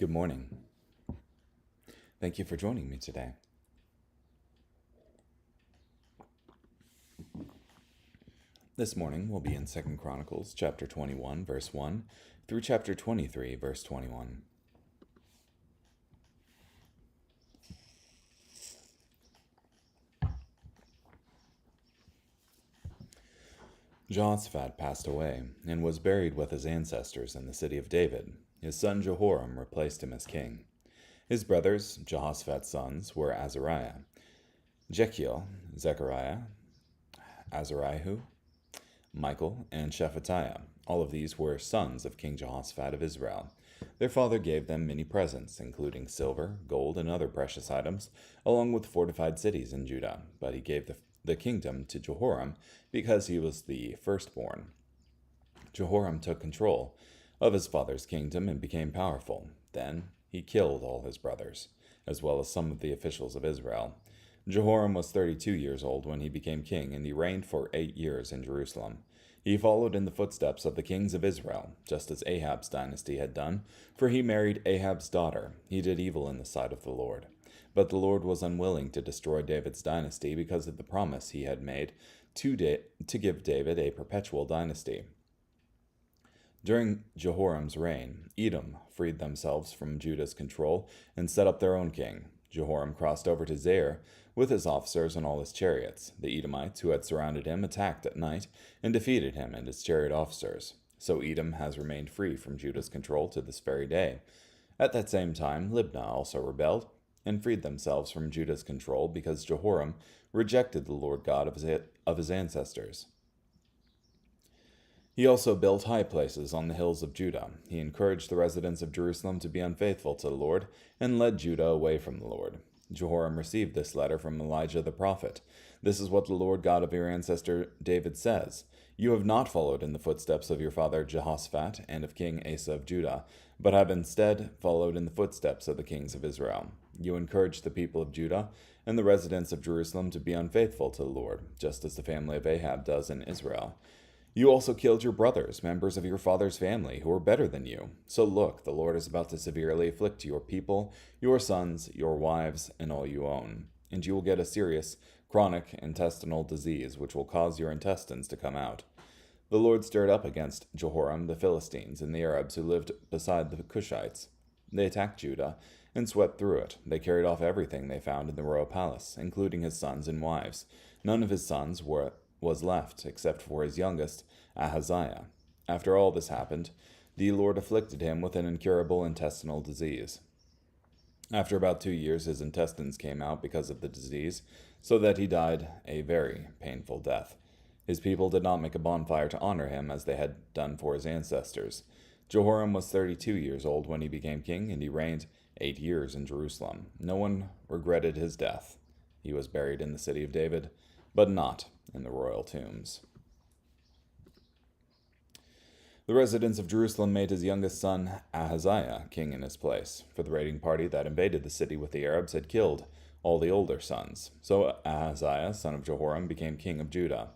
Good morning. Thank you for joining me today. This morning we'll be in 2 Chronicles chapter 21 verse 1 through chapter 23 verse 21. Jehoshaphat passed away and was buried with his ancestors in the city of David. His son Jehoram replaced him as king. His brothers, Jehoshaphat's sons, were Azariah, Jechiel, Zechariah, Azariah, Michael, and Shephatiah. All of these were sons of King Jehoshaphat of Israel. Their father gave them many presents, including silver, gold, and other precious items, along with fortified cities in Judah. But he gave the kingdom to Jehoram because he was the firstborn. Jehoram took control of his father's kingdom and became powerful. Then he killed all his brothers, as well as some of the officials of Israel. Jehoram was 32 years old when he became king, and he reigned for 8 years in Jerusalem. He followed in the footsteps of the kings of Israel, just as Ahab's dynasty had done, for he married Ahab's daughter. He did evil in the sight of the Lord. But the Lord was unwilling to destroy David's dynasty because of the promise he had made to give David a perpetual dynasty. During Jehoram's reign, Edom freed themselves from Judah's control and set up their own king. Jehoram crossed over to Zair with his officers and all his chariots. The Edomites who had surrounded him attacked at night and defeated him and his chariot officers. So Edom has remained free from Judah's control to this very day. At that same time, Libnah also rebelled and freed themselves from Judah's control because Jehoram rejected the Lord God of his ancestors. He also built high places on the hills of Judah. He encouraged the residents of Jerusalem to be unfaithful to the Lord and led Judah away from the Lord. Jehoram received this letter from Elijah the prophet. This is what the Lord God of your ancestor David says. You have not followed in the footsteps of your father Jehoshaphat and of King Asa of Judah, but have instead followed in the footsteps of the kings of Israel. You encouraged the people of Judah and the residents of Jerusalem to be unfaithful to the Lord, just as the family of Ahab does in Israel. You also killed your brothers, members of your father's family, who were better than you. So look, the Lord is about to severely afflict your people, your sons, your wives, and all you own. And you will get a serious, chronic intestinal disease, which will cause your intestines to come out. The Lord stirred up against Jehoram the Philistines and the Arabs who lived beside the Cushites. They attacked Judah and swept through it. They carried off everything they found in the royal palace, including his sons and wives. None of his sons was left, except for his youngest, Ahaziah. After all this happened, the Lord afflicted him with an incurable intestinal disease. After about 2 years, his intestines came out because of the disease, so that he died a very painful death. His people did not make a bonfire to honor him as they had done for his ancestors. Jehoram was 32 years old when he became king, and he reigned 8 years in Jerusalem. No one regretted his death. He was buried in the city of David, but not in the royal tombs. The residents of Jerusalem made his youngest son, Ahaziah, king in his place, for the raiding party that invaded the city with the Arabs had killed all the older sons. So Ahaziah, son of Jehoram, became king of Judah.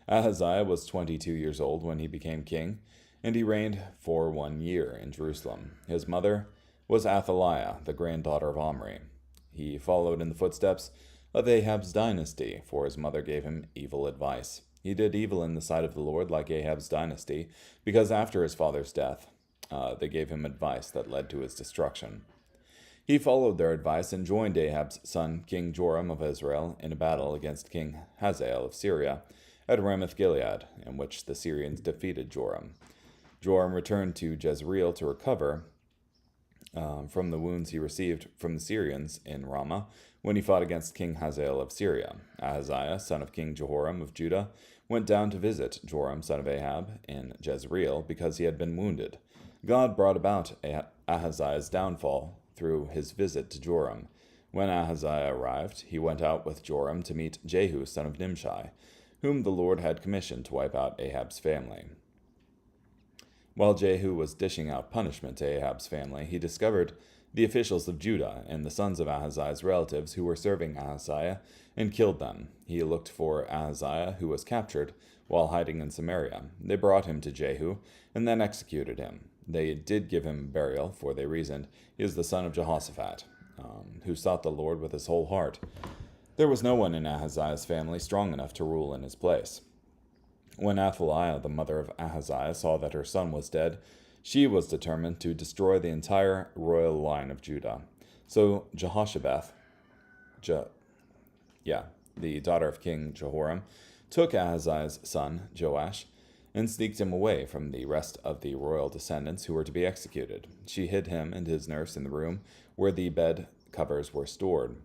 Ahaziah was 22 years old when he became king, and he reigned for 1 year in Jerusalem. His mother was Athaliah, the granddaughter of Omri. He followed in the footsteps of Ahab's dynasty, for his mother gave him evil advice. He did evil in the sight of the Lord like Ahab's dynasty, because after his father's death, they gave him advice that led to his destruction. He followed their advice and joined Ahab's son, King Joram of Israel, in a battle against King Hazael of Syria at Ramoth-Gilead, in which the Syrians defeated Joram. Joram returned to Jezreel to recover from the wounds he received from the Syrians in Ramah when he fought against King Hazael of Syria. Ahaziah, son of King Jehoram of Judah, went down to visit Joram, son of Ahab, in Jezreel because he had been wounded. God brought about Ahaziah's downfall through his visit to Joram. When Ahaziah arrived, he went out with Joram to meet Jehu, son of Nimshi, whom the Lord had commissioned to wipe out Ahab's family. While Jehu was dishing out punishment to Ahab's family, he discovered the officials of Judah and the sons of Ahaziah's relatives who were serving Ahaziah and killed them. He looked for Ahaziah, who was captured while hiding in Samaria. They brought him to Jehu and then executed him. They did give him burial, for they reasoned, he is the son of Jehoshaphat, who sought the Lord with his whole heart. There was no one in Ahaziah's family strong enough to rule in his place. When Athaliah, the mother of Ahaziah, saw that her son was dead, she was determined to destroy the entire royal line of Judah. So Jehoshabeth, the daughter of King Jehoram, took Ahaziah's son, Joash, and sneaked him away from the rest of the royal descendants who were to be executed. She hid him and his nurse in the room where the bed covers were stored.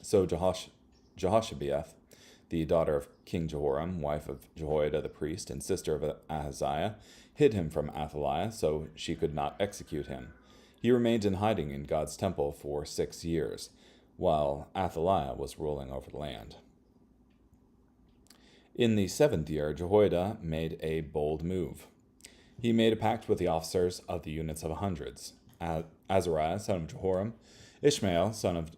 So Jehoshabeath, the daughter of King Jehoram, wife of Jehoiada the priest and sister of Ahaziah, hid him from Athaliah so she could not execute him. He remained in hiding in God's temple for 6 years, while Athaliah was ruling over the land. In the 7th year, Jehoiada made a bold move. He made a pact with the officers of the units of hundreds: Azariah, son of Jehoram, Ishmael, son of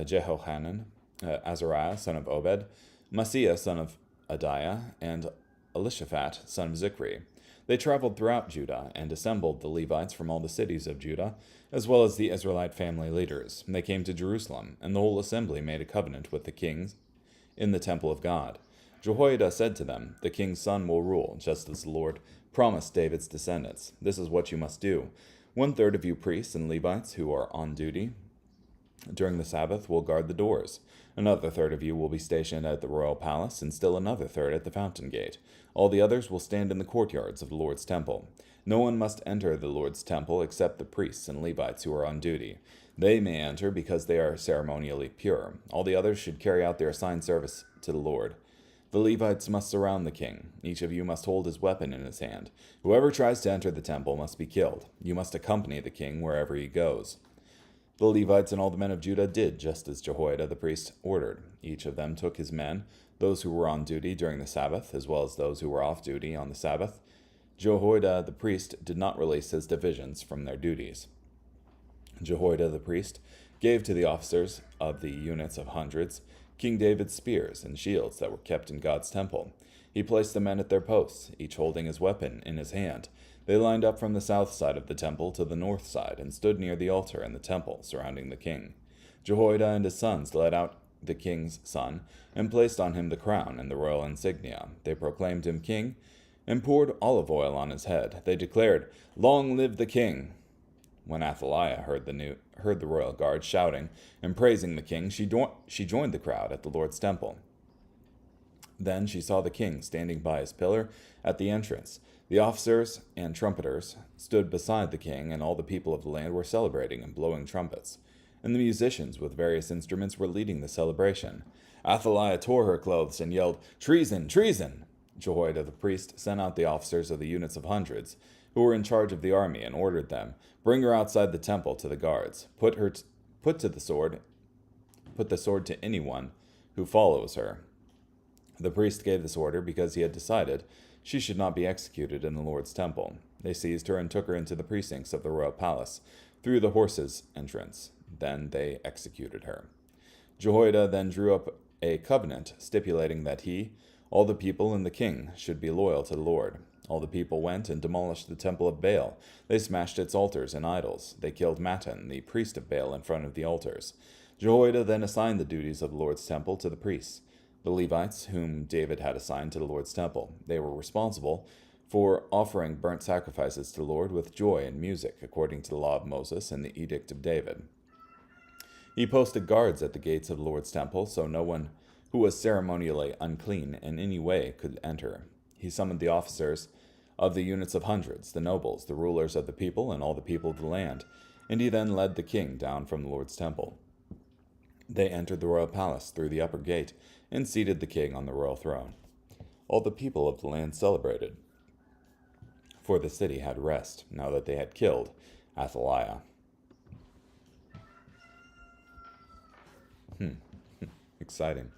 Jehohanan, Azariah, son of Obed, Maaseiah, son of Adiah, and Elishaphat, son of Zichri. They traveled throughout Judah and assembled the Levites from all the cities of Judah, as well as the Israelite family leaders. They came to Jerusalem, and the whole assembly made a covenant with the kings in the temple of God. Jehoiada said to them, "The king's son will rule, just as the Lord promised David's descendants. This is what you must do. 1/3 of you priests and Levites who are on duty during the Sabbath will guard the doors. Another third of you will be stationed at the royal palace, and still another third at the fountain gate. All the others will stand in the courtyards of the Lord's temple. No one must enter the Lord's temple except the priests and Levites who are on duty. They may enter because they are ceremonially pure. All the others should carry out their assigned service to the Lord. The Levites must surround the king. Each of you must hold his weapon in his hand. Whoever tries to enter the temple must be killed. You must accompany the king wherever he goes." The Levites and all the men of Judah did just as Jehoiada the priest ordered. Each of them took his men, those who were on duty during the Sabbath, as well as those who were off duty on the Sabbath. Jehoiada the priest did not release his divisions from their duties. Jehoiada the priest gave to the officers of the units of hundreds King David's spears and shields that were kept in God's temple. He placed the men at their posts, each holding his weapon in his hand. They lined up from the south side of the temple to the north side and stood near the altar in the temple, surrounding the king. Jehoiada and his sons led out the king's son and placed on him the crown and the royal insignia. They proclaimed him king and poured olive oil on his head. They declared, "Long live the king!" When Athaliah heard the royal guard shouting and praising the king, she joined the crowd at the Lord's temple. Then she saw the king standing by his pillar at the entrance. The officers and trumpeters stood beside the king, and all the people of the land were celebrating and blowing trumpets. And the musicians with various instruments were leading the celebration. Athaliah tore her clothes and yelled, "Treason! Treason!" Jehoiada the priest sent out the officers of the units of hundreds, who were in charge of the army, and ordered them, "Bring her outside the temple to the guards. Put the sword to anyone who follows her." The priest gave this order because he had decided she should not be executed in the Lord's temple. They seized her and took her into the precincts of the royal palace, through the horses' entrance. Then they executed her. Jehoiada then drew up a covenant stipulating that he, all the people, and the king should be loyal to the Lord. All the people went and demolished the temple of Baal. They smashed its altars and idols. They killed Mattan, the priest of Baal, in front of the altars. Jehoiada then assigned the duties of the Lord's temple to the priests, the Levites, whom David had assigned to the Lord's temple. They were responsible for offering burnt sacrifices to the Lord with joy and music, according to the law of Moses and the edict of David. He posted guards at the gates of the Lord's temple, so no one who was ceremonially unclean in any way could enter. He summoned the officers of the units of hundreds, the nobles, the rulers of the people, and all the people of the land, and he then led the king down from the Lord's temple. They entered the royal palace through the upper gate and seated the king on the royal throne. All the people of the land celebrated, for the city had rest, now that they had killed Athaliah. Exciting.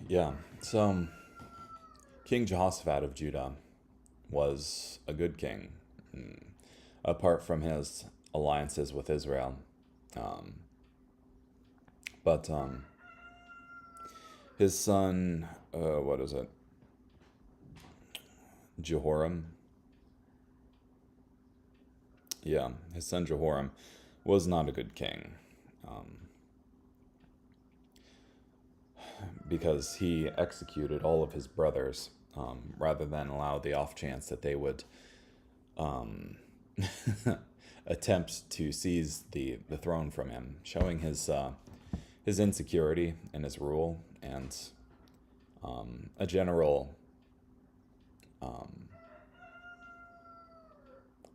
Yeah, so King Jehoshaphat of Judah was a good king, apart from his alliances with Israel. But his son, what is it? Jehoram. Yeah, his son Jehoram was not a good king. Because he executed all of his brothers rather than allow the off chance that they would attempt to seize the throne from him, showing his insecurity in his rule and a general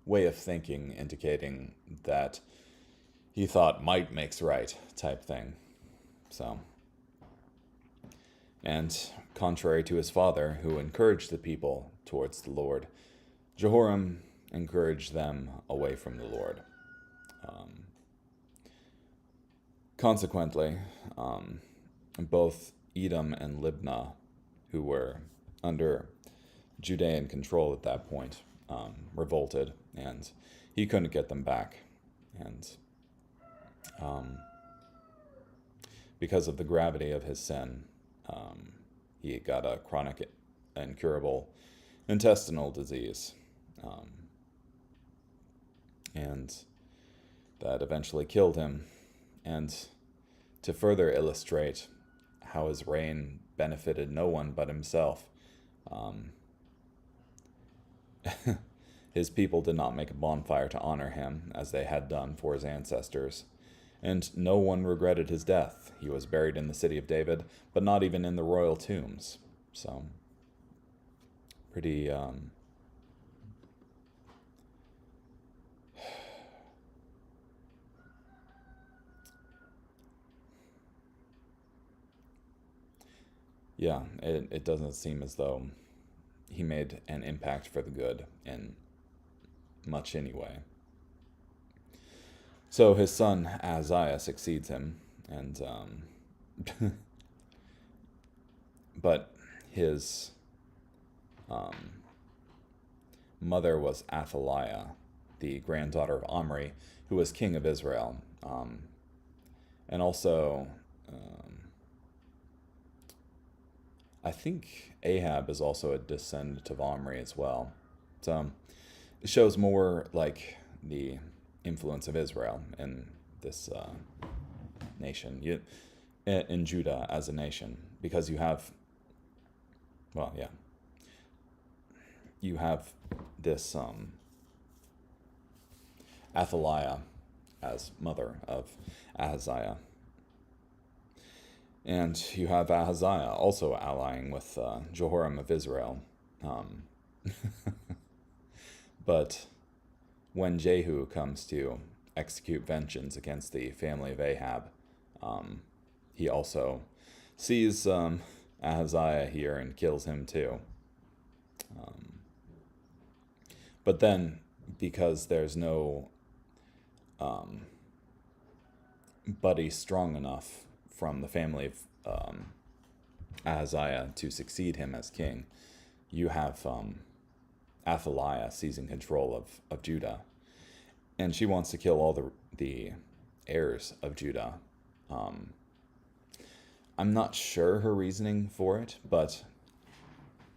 way of thinking indicating that he thought might makes right type thing. So, and contrary to his father, who encouraged the people towards the Lord, Jehoram encouraged them away from the Lord. Consequently, both Edom and Libnah, who were under Judean control at that point, revolted, and he couldn't get them back. And because of the gravity of his sin, he got a chronic, incurable intestinal disease. And that eventually killed him. And to further illustrate how his reign benefited no one but himself, his people did not make a bonfire to honor him, as they had done for his ancestors. And no one regretted his death. He was buried in the city of David, but not even in the royal tombs. So, pretty, yeah, it doesn't seem as though he made an impact for the good in much anyway. So his son Ahaziah succeeds him, and but his mother was Athaliah, the granddaughter of Omri, who was king of Israel, and also I think Ahab is also a descendant of Omri as well. So it shows more like the influence of Israel in this nation, in Judah as a nation, because you have, well, yeah, you have this Athaliah as mother of Ahaziah. And you have Ahaziah also allying with Jehoram of Israel. But when Jehu comes to execute vengeance against the family of Ahab, he also sees Ahaziah here and kills him too. But then, because there's no buddy strong enough from the family of Ahaziah to succeed him as king, you have Athaliah seizing control of Judah. And she wants to kill all the heirs of Judah. I'm not sure her reasoning for it, but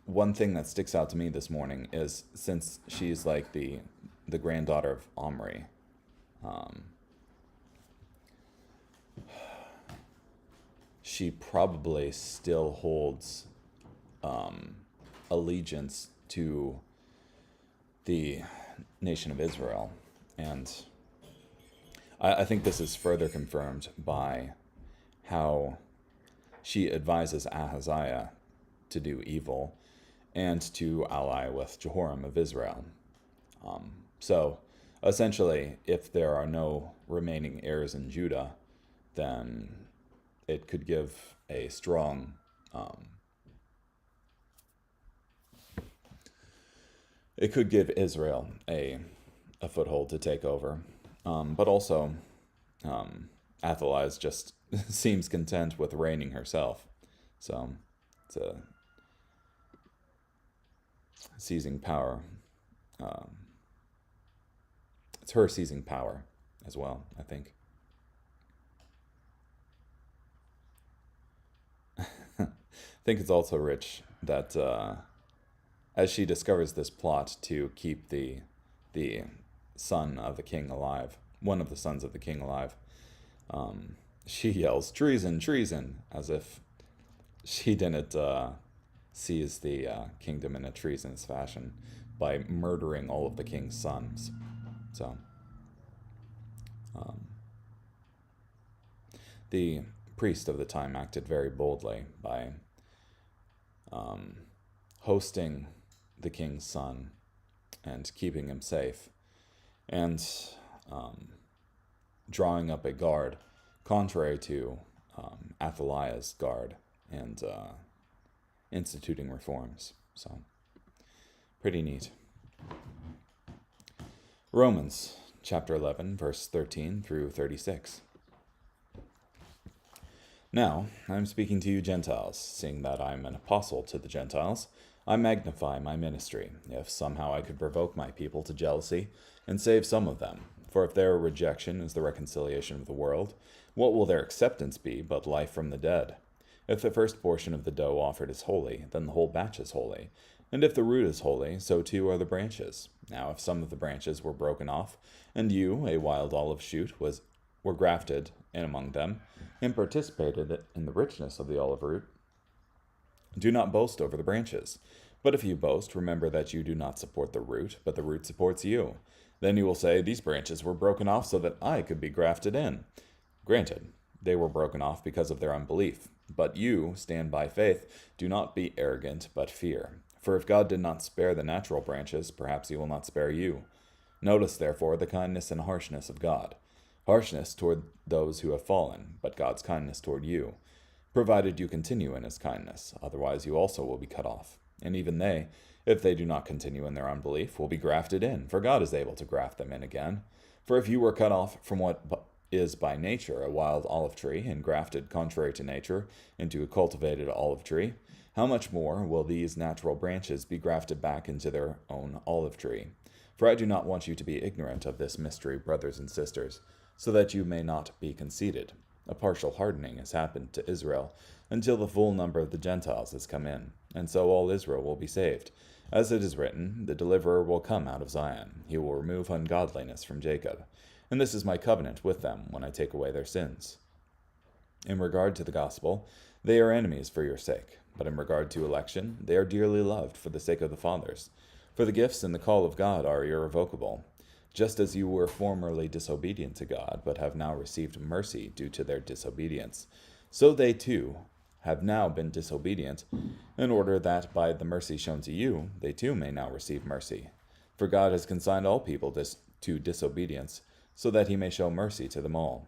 one thing that sticks out to me this morning is, since she's like the granddaughter of Omri, she probably still holds allegiance to the nation of Israel. And I think this is further confirmed by how she advises Ahaziah to do evil and to ally with Jehoram of Israel. So essentially, if there are no remaining heirs in Judah, then it could give a strong it could give Israel a foothold to take over. But also, Athaliah just seems content with reigning herself. So it's a seizing power. It's her seizing power as well, I think. think it's also rich that as she discovers this plot to keep the son of the king alive, one of the sons of the king alive, she yells, "Treason, treason," as if she didn't seize the kingdom in a treasonous fashion by murdering all of the king's sons. So, the priest of the time acted very boldly by hosting the king's son and keeping him safe, and drawing up a guard contrary to Athaliah's guard, and instituting reforms. So, pretty neat. Romans chapter 11, verse 13 through 36. Now, I am speaking to you Gentiles, seeing that I am an apostle to the Gentiles. I magnify my ministry, if somehow I could provoke my people to jealousy and save some of them. For if their rejection is the reconciliation of the world, what will their acceptance be but life from the dead? If the first portion of the dough offered is holy, then the whole batch is holy. And if the root is holy, so too are the branches. Now if some of the branches were broken off, and you, a wild olive shoot, were grafted in among them, and participated in the richness of the olive root, do not boast over the branches. But if you boast, remember that you do not support the root, but the root supports you. Then you will say, these branches were broken off so that I could be grafted in. Granted, they were broken off because of their unbelief. But you stand by faith. Do not be arrogant, but fear. For if God did not spare the natural branches, perhaps he will not spare you. Notice, therefore, the kindness and harshness of God. Harshness toward those who have fallen, but God's kindness toward you, provided you continue in his kindness. Otherwise you also will be cut off. And even they, if they do not continue in their unbelief, will be grafted in, for God is able to graft them in again. For if you were cut off from what is by nature a wild olive tree, and grafted contrary to nature into a cultivated olive tree, how much more will these natural branches be grafted back into their own olive tree? For I do not want you to be ignorant of this mystery, brothers and sisters, so that you may not be conceited. A partial hardening has happened to Israel, until the full number of the Gentiles has come in, and so all Israel will be saved. As it is written, the deliverer will come out of Zion. He will remove ungodliness from Jacob. And this is my covenant with them when I take away their sins. In regard to the gospel, they are enemies for your sake. But in regard to election, they are dearly loved for the sake of the fathers. For the gifts and the call of God are irrevocable. Just as you were formerly disobedient to God, but have now received mercy due to their disobedience, so they too have now been disobedient, in order that by the mercy shown to you, they too may now receive mercy. For God has consigned all people to disobedience, so that he may show mercy to them all.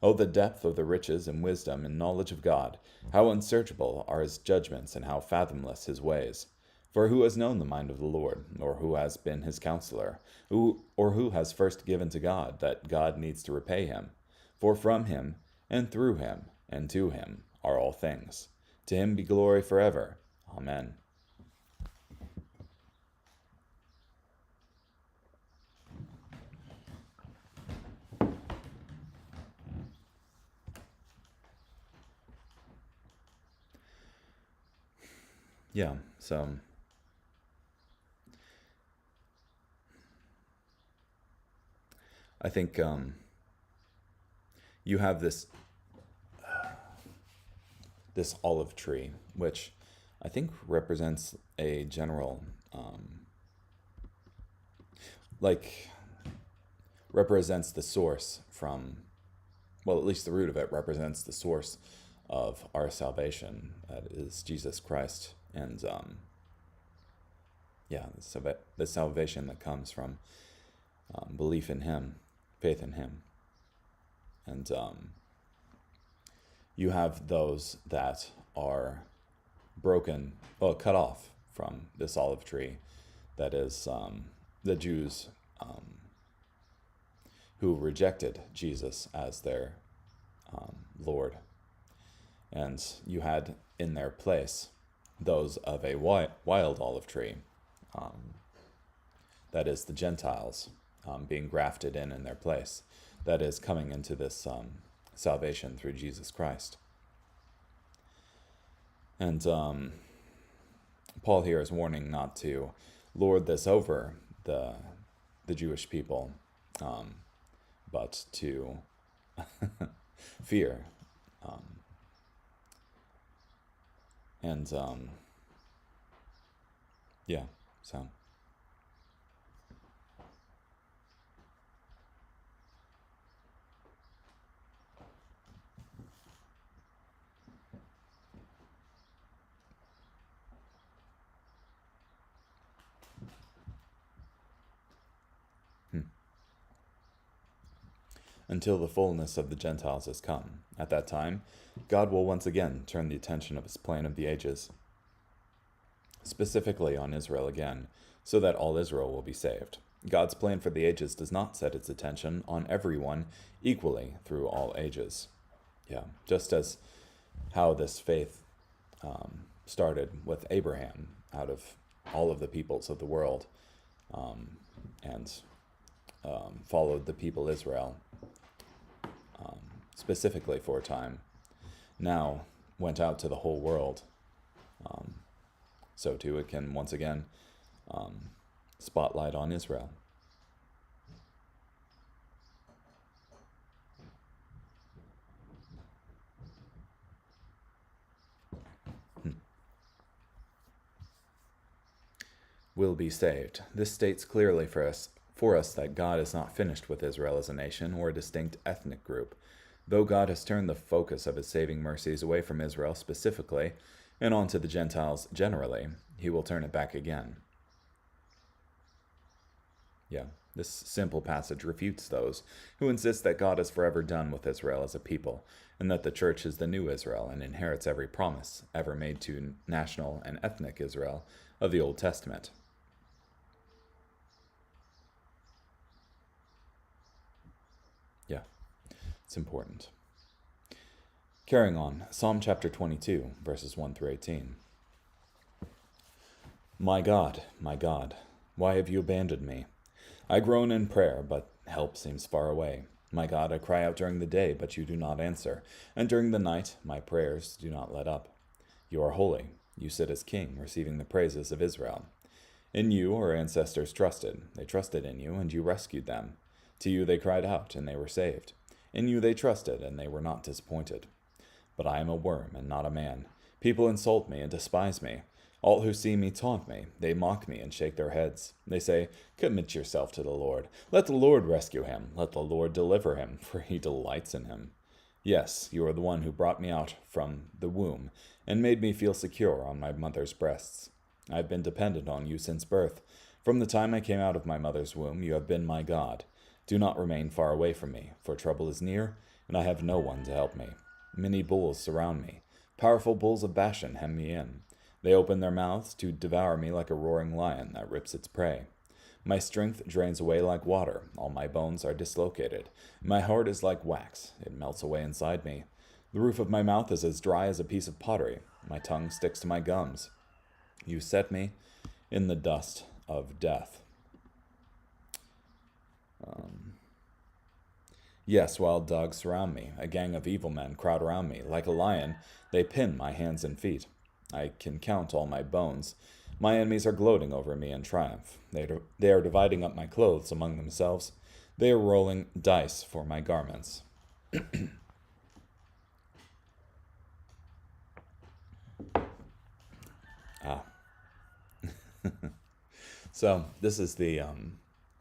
Oh, the depth of the riches and wisdom and knowledge of God! How unsearchable are his judgments, and how fathomless his ways! For who has known the mind of the Lord, or who has been his counselor, or who has first given to God, that God needs to repay him? For from him, and through him, and to him are all things. To him be glory forever. Amen. Yeah, so I think you have this olive tree, which I think represents a general, represents the source from, well, at least the root of it represents the source of our salvation, that is Jesus Christ, and the salvation that comes from belief in him, faith in him. And you have those that are cut off from this olive tree, that is the Jews who rejected Jesus as their Lord. And you had in their place those of a wild olive tree, that is the Gentiles being grafted in their place, that is coming into this salvation through Jesus Christ. And Paul here is warning not to lord this over the Jewish people, but to fear. And yeah, so. Until the fullness of the Gentiles has come. At that time, God will once again turn the attention of his plan of the ages, specifically on Israel again, so that all Israel will be saved. God's plan for the ages does not set its attention on everyone equally through all ages. Yeah, just as how this faith started with Abraham out of all of the peoples of the world, and followed the people Israel specifically for a time, now went out to the whole world. So too it can once again spotlight on Israel. Will be saved. This states clearly for us that God is not finished with Israel as a nation or a distinct ethnic group. Though God has turned the focus of his saving mercies away from Israel specifically and onto the Gentiles generally, he will turn it back again. Yeah, this simple passage refutes those who insist that God is forever done with Israel as a people, and that the church is the new Israel and inherits every promise ever made to national and ethnic Israel of the Old Testament. Yeah, it's important. Carrying on, Psalm chapter 22, verses 1 through 18. My God, why have you abandoned me? I groan in prayer, but help seems far away. My God, I cry out during the day, but you do not answer, and during the night my prayers do not let up. You are holy. You sit as king, receiving the praises of Israel. In you our ancestors trusted. They trusted in you, and you rescued them. To you they cried out, and they were saved. In you they trusted, and they were not disappointed. But I am a worm and not a man. People insult me and despise me. All who see me taunt me. They mock me and shake their heads. They say, Commit yourself to the Lord. Let the Lord rescue him. Let the Lord deliver him, for he delights in him. Yes, you are the one who brought me out from the womb and made me feel secure on my mother's breasts. I have been dependent on you since birth. From the time I came out of my mother's womb, you have been my God. Do not remain far away from me, for trouble is near, and I have no one to help me. Many bulls surround me. Powerful bulls of Bashan hem me in. They open their mouths to devour me like a roaring lion that rips its prey. My strength drains away like water. All my bones are dislocated. My heart is like wax. It melts away inside me. The roof of my mouth is as dry as a piece of pottery. My tongue sticks to my gums. You set me in the dust of death. Yes, wild dogs surround me. A gang of evil men crowd around me. Like a lion, they pin my hands and feet. I can count all my bones. My enemies are gloating over me in triumph. They are dividing up my clothes among themselves. They are rolling dice for my garments. So this is the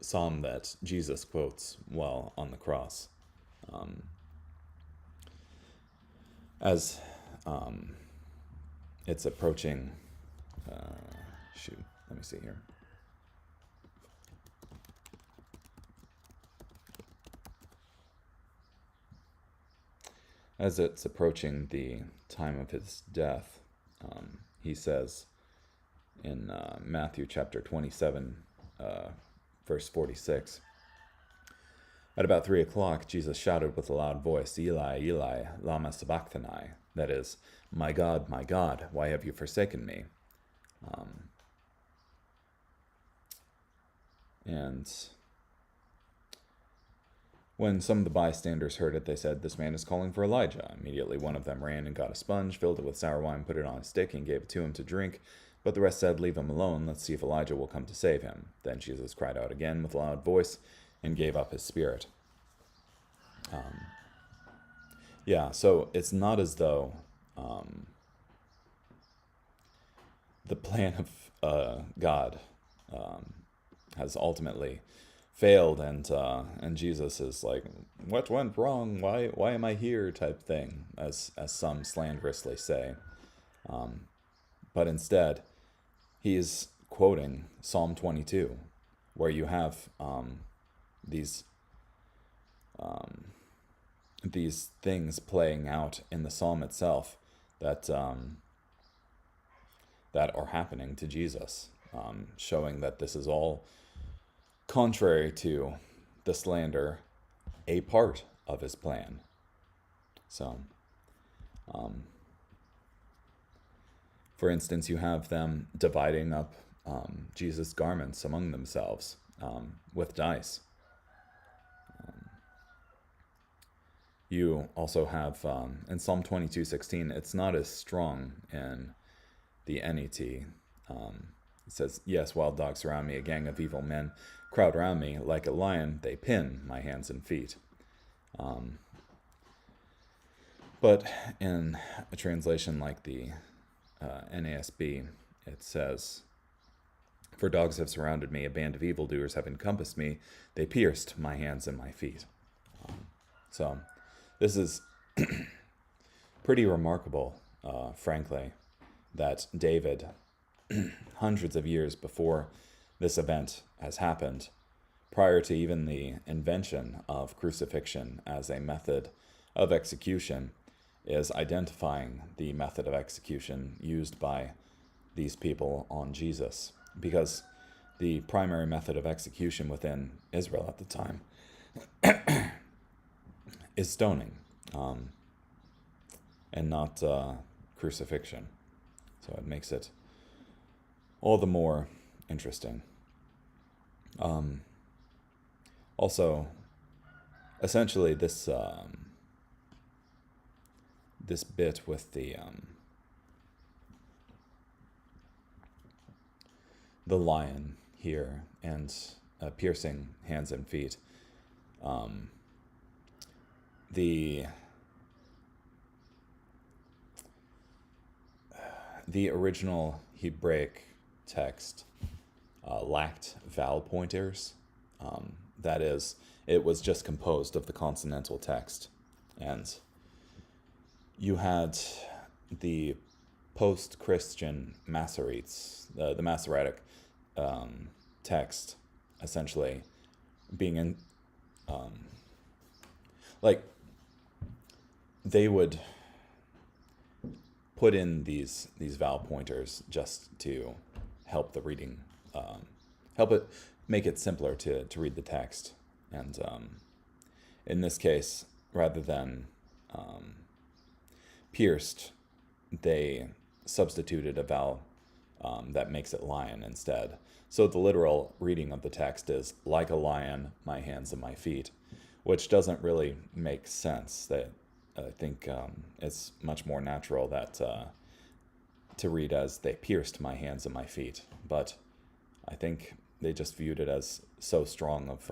psalm that Jesus quotes while on the cross. As it's approaching, let me see here. As it's approaching the time of his death, he says in Matthew chapter 27, verse 46, at about 3 o'clock, Jesus shouted with a loud voice, Eli, Eli, lama sabachthani. That is, my God, why have you forsaken me? And When some of the bystanders heard it, they said, "This man is calling for Elijah." Immediately one of them ran and got a sponge, filled it with sour wine, put it on a stick, and gave it to him to drink. But the rest said, "Leave him alone. Let's see if Elijah will come to save him." Then Jesus cried out again with a loud voice and gave up his spirit. So it's not as though the plan of God has ultimately failed, and Jesus is like, "What went wrong? Why am I here?" type thing, as some slanderously say. But instead, he is quoting Psalm 22, where you have these things playing out in the psalm itself that that are happening to Jesus, showing that this is all contrary to the slander, a part of his plan. So, for instance, you have them dividing up Jesus' garments among themselves with dice. You also have, in Psalm 22:16, it's not as strong in the NET. It says, "Yes, wild dogs surround me, a gang of evil men crowd around me. Like a lion, they pin my hands and feet." But in a translation like the NASB, it says, "For dogs have surrounded me, a band of evildoers have encompassed me. They pierced my hands and my feet." So this is pretty remarkable, frankly, that David, hundreds of years before this event has happened, prior to even the invention of crucifixion as a method of execution, is identifying the method of execution used by these people on Jesus. Because the primary method of execution within Israel at the time is stoning, and not crucifixion. So it makes it all the more interesting. Also, essentially, this this bit with the lion here and piercing hands and feet. The original Hebraic text lacked vowel pointers. That is, it was just composed of the consonantal text. And you had the post-Christian Masoretes, the Masoretic text, essentially being in, they would put in these vowel pointers just to help the reading, help it make it simpler to read the text. And in this case, rather than pierced, they substituted a vowel that makes it lion instead. So the literal reading of the text is, "Like a lion, my hands and my feet," which doesn't really make sense. That I think it's much more natural that to read as, "They pierced my hands and my feet." But I think they just viewed it as so strong of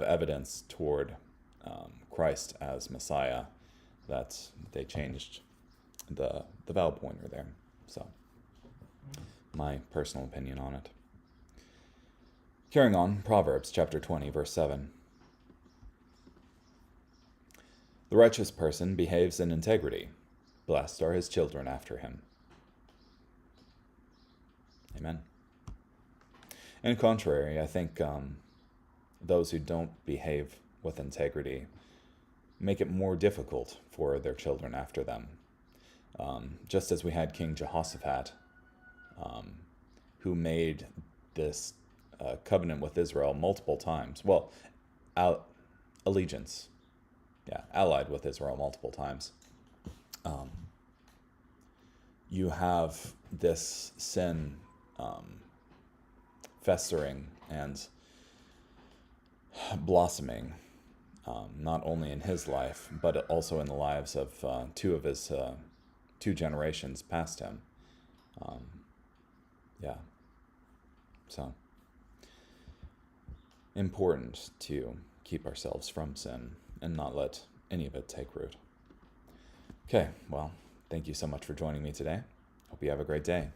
evidence toward Christ as Messiah that they changed the vowel pointer there. So, my personal opinion on it. Carrying on, Proverbs chapter 20, verse 7. "The righteous person behaves in integrity. Blessed are his children after him." Amen. In contrary, I think those who don't behave with integrity make it more difficult for their children after them. Just as we had King Jehoshaphat, who made this covenant with Israel multiple times. Well, allegiance. Yeah, allied with Israel multiple times. You have this sin festering and blossoming, not only in his life, but also in the lives of two generations past him. Yeah. So, important to keep ourselves from sin and not let any of it take root. Okay, well, thank you so much for joining me today. Hope you have a great day.